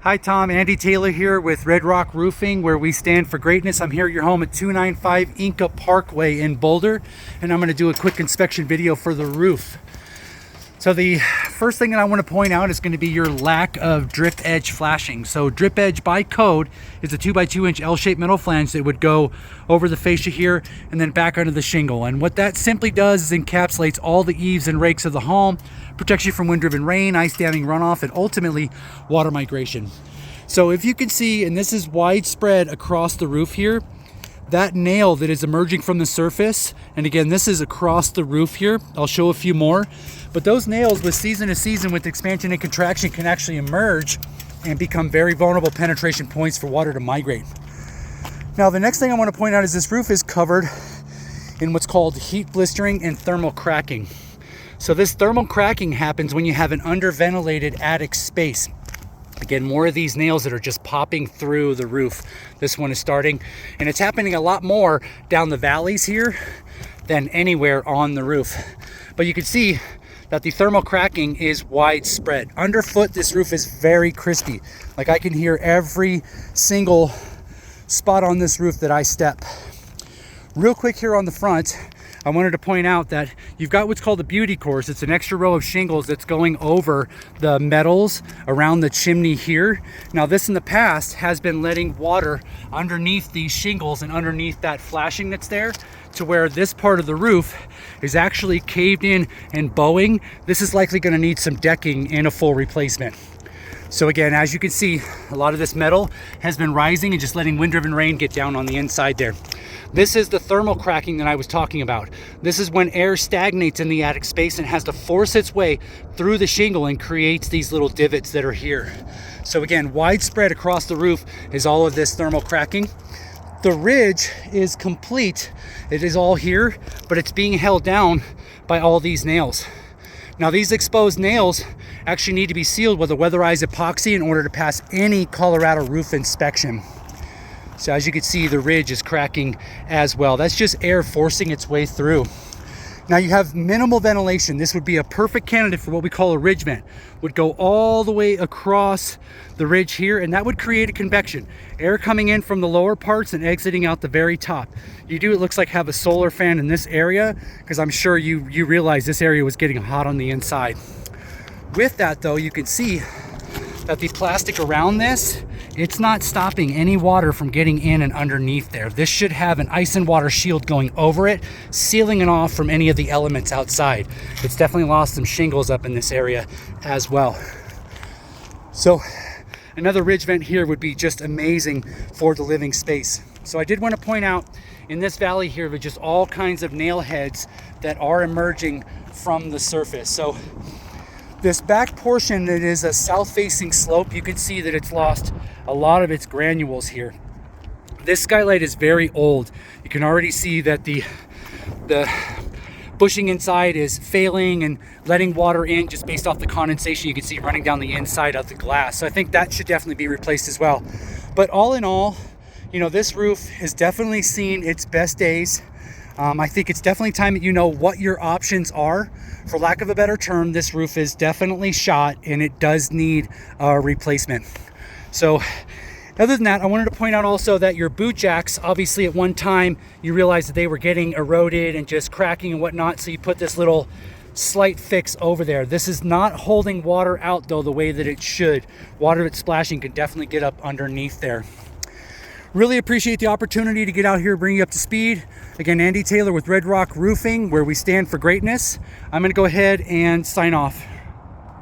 Hi Tom, Andy Taylor here with Red Rock Roofing, where we stand for greatness. I'm here at your home at 295 Inca Parkway in Boulder, and I'm going to do a quick inspection video for the roof. So the first thing that I want to point out is going to be your lack of drip edge flashing. So drip edge by code is a 2x2 inch L-shaped metal flange that would go over the fascia here and then back onto the shingle. And what that simply does is encapsulates all the eaves and rakes of the home, protects you from wind-driven rain, ice damming runoff, and ultimately water migration. So if you can see, and this is widespread across the roof here, that nail that is emerging from the surface, and again, this is across the roof here. I'll show a few more, but those nails with season to season with expansion and contraction can actually emerge and become very vulnerable penetration points for water to migrate. Now, the next thing I want to point out is this roof is covered in what's called heat blistering and thermal cracking. So this thermal cracking happens when you have an underventilated attic space. Again, more of these nails that are just popping through the roof. This one is starting, and it's happening a lot more down the valleys here than anywhere on the roof. But you can see that the thermal cracking is widespread. Underfoot, this roof is very crispy. Like, I can hear every single spot on this roof that I step. Real quick here on the front, I wanted to point out that you've got what's called a beauty course. It's an extra row of shingles that's going over the metals around the chimney here. Now, this in the past has been letting water underneath these shingles and underneath that flashing that's there, to where this part of the roof is actually caved in and bowing. This is likely going to need some decking and a full replacement. So again, as you can see, a lot of this metal has been rising and just letting wind-driven rain get down on the inside there. This is the thermal cracking that I was talking about. This is when air stagnates in the attic space and has to force its way through the shingle and creates these little divots that are here. So again, widespread across the roof is all of this thermal cracking. The ridge is complete. It is all here, but it's being held down by all these nails. Now, these exposed nails actually need to be sealed with a weatherized epoxy in order to pass any Colorado roof inspection. So as you can see, the ridge is cracking as well. That's just air forcing its way through. Now, you have minimal ventilation. This would be a perfect candidate for what we call a ridge vent. Would go all the way across the ridge here, and that would create a convection. Air coming in from the lower parts and exiting out the very top. You do, it looks like, have a solar fan in this area, because I'm sure you realize this area was getting hot on the inside. With that though, you can see that the plastic around this, it's not stopping any water from getting in and underneath there. This should have an ice and water shield going over it, sealing it off from any of the elements outside. It's definitely lost some shingles up in this area as well. So another ridge vent here would be just amazing for the living space. So I did want to point out in this valley here with just all kinds of nail heads that are emerging from the surface. So this back portion that is a south-facing slope, you can see that it's lost a lot of its granules here. This skylight is very old. You can already see that the bushing inside is failing and letting water in just based off the condensation you can see running down the inside of the glass. So I think that should definitely be replaced as well. But all in all, you know, this roof has definitely seen its best days. I think it's definitely time that you know what your options are. For lack of a better term, this roof is definitely shot and it does need a replacement. So other than that, I wanted to point out also that your boot jacks, obviously at one time you realized that they were getting eroded and just cracking and whatnot, so you put this little slight fix over there. This is not holding water out though the way that it should. Water that's splashing can definitely get up underneath there. Really appreciate the opportunity to get out here, bring you up to speed. Again, Andy Taylor with Red Rock Roofing, where we stand for greatness. I'm going to go ahead and sign off.